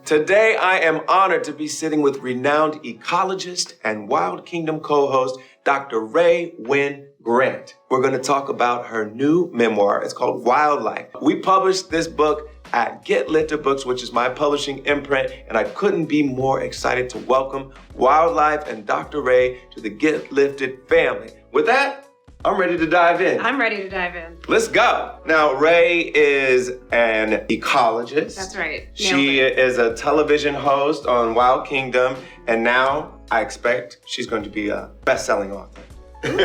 Today, I am honored to be sitting with renowned ecologist and Wild Kingdom co-host, Dr. Rae Wynn-Grant. We're going to talk about her new memoir. It's called Wildlife. We published this book at Get Lifted Books, which is my publishing imprint, and I couldn't be more excited to welcome Wildlife and Dr. Rae to the Get Lifted family. With that, I'm ready to dive in. I'm ready to dive in. Let's go. Now, Rae is an ecologist. That's right. She is a television host on Wild Kingdom, and now I expect she's going to be a best-selling author. Ooh,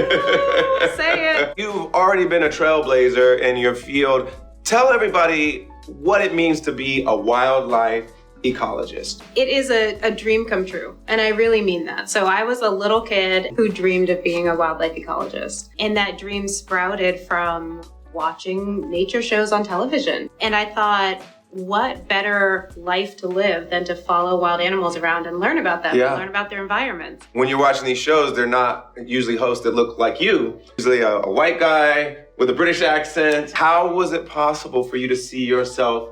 say it. You've already been a trailblazer in your field. Tell everybody what it means to be a wildlife ecologist. It is a dream come true, and I really mean that. So I was a little kid who dreamed of being a wildlife ecologist, and that dream sprouted from watching nature shows on television. And I thought, what better life to live than to follow wild animals around and learn about them, and learn about their environment. When you're watching these shows, they're not usually hosts that look like you. Usually a white guy with a British accent. How was it possible for you to see yourself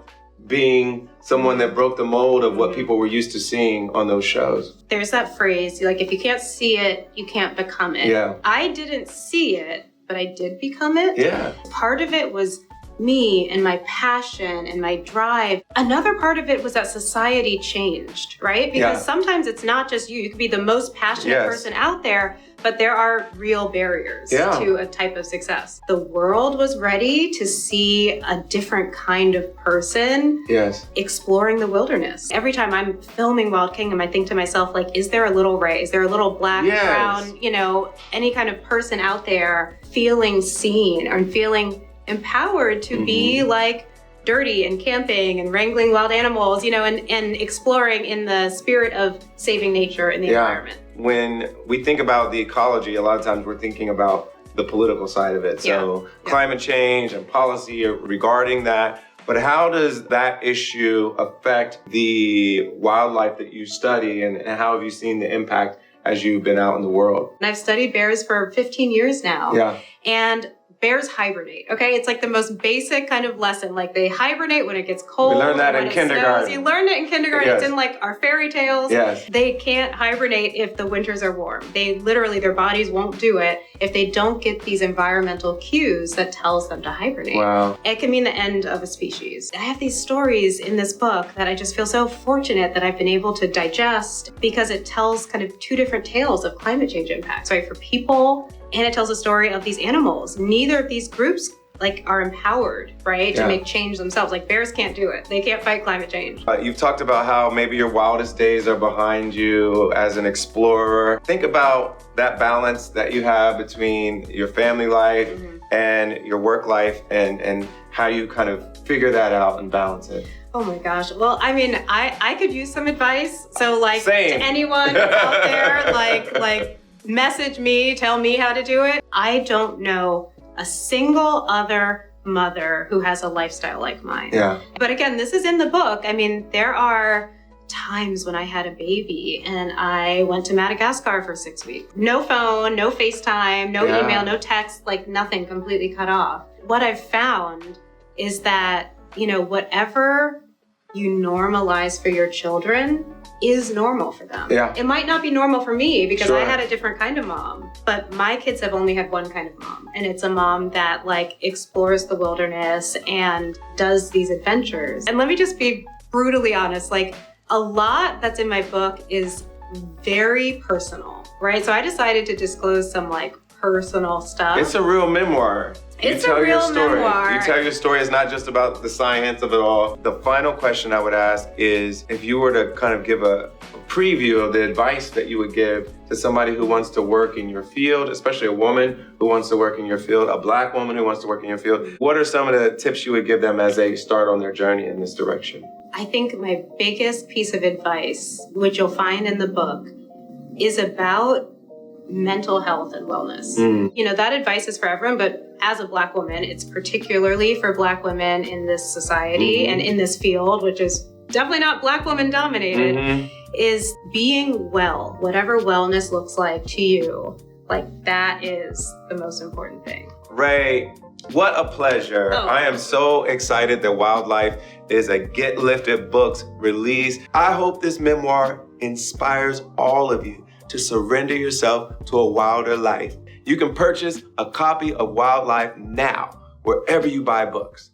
being someone that broke the mold of what people were used to seeing on those shows? There's that phrase, like, if you can't see it, you can't become it. Yeah. I didn't see it, but I did become it. Yeah. Part of it was me and my passion and my drive. Another part of it was that society changed, right? Because sometimes it's not just you. You could be the most passionate person out there, but there are real barriers to a type of success. The world was ready to see a different kind of person exploring the wilderness. Every time I'm filming Wild Kingdom, I think to myself, like, is there a little Rae? Is there a little black, brown, any kind of person out there feeling seen or feeling empowered to be like dirty and camping and wrangling wild animals, and exploring in the spirit of saving nature and the environment. When we think about the ecology, a lot of times we're thinking about the political side of it. So climate change and policy regarding that. But how does that issue affect the wildlife that you study, and how have you seen the impact as you've been out in the world? And I've studied bears for 15 years now. Yeah. And bears hibernate, okay? It's like the most basic kind of lesson. Like, they hibernate when it gets cold. We learned that in kindergarten. You learned it in kindergarten. It's in like our fairy tales. Yes. They can't hibernate if the winters are warm. They literally, their bodies won't do it if they don't get these environmental cues that tells them to hibernate. Wow. It can mean the end of a species. I have these stories in this book that I just feel so fortunate that I've been able to digest, because it tells kind of two different tales of climate change impacts, right? For people, and it tells a story of these animals. Neither of these groups are empowered, right, to make change themselves. Like, bears can't do it. They can't fight climate change. You've talked about how maybe your wildest days are behind you as an explorer. Think about that balance that you have between your family life and your work life, and how you kind of figure that out and balance it. Oh my gosh. Well, I mean, I could use some advice. So to Same. anyone out there, like message me, tell me how to do it. I don't know a single other mother who has a lifestyle like mine. Yeah. But again, this is in the book. I mean, there are times when I had a baby and I went to Madagascar for 6 weeks. No phone, no FaceTime, no email, no text, nothing, completely cut off. What I've found is that, whatever you normalize for your children is normal for them. Yeah. It might not be normal for me because I had a different kind of mom, but my kids have only had one kind of mom. And it's a mom that explores the wilderness and does these adventures. And let me just be brutally honest, a lot that's in my book is very personal, right? So I decided to disclose some personal stuff. It's a real memoir. It's a real memoir. You tell your story. It's not just about the science of it all. The final question I would ask is, if you were to kind of give a preview of the advice that you would give to somebody who wants to work in your field, especially a woman who wants to work in your field, a Black woman who wants to work in your field, what are some of the tips you would give them as they start on their journey in this direction? I think my biggest piece of advice, which you'll find in the book, is about mental health and wellness. That advice is for everyone, but as a Black woman, it's particularly for Black women in this society and in this field, which is definitely not Black woman dominated, is being well, whatever wellness looks like to you. That is the most important thing. Rae, What a pleasure. Oh. I am so excited that Wildlife is a Get Lifted Books release. I hope this memoir inspires all of you to surrender yourself to a wilder life. You can purchase a copy of Wildlife now, wherever you buy books.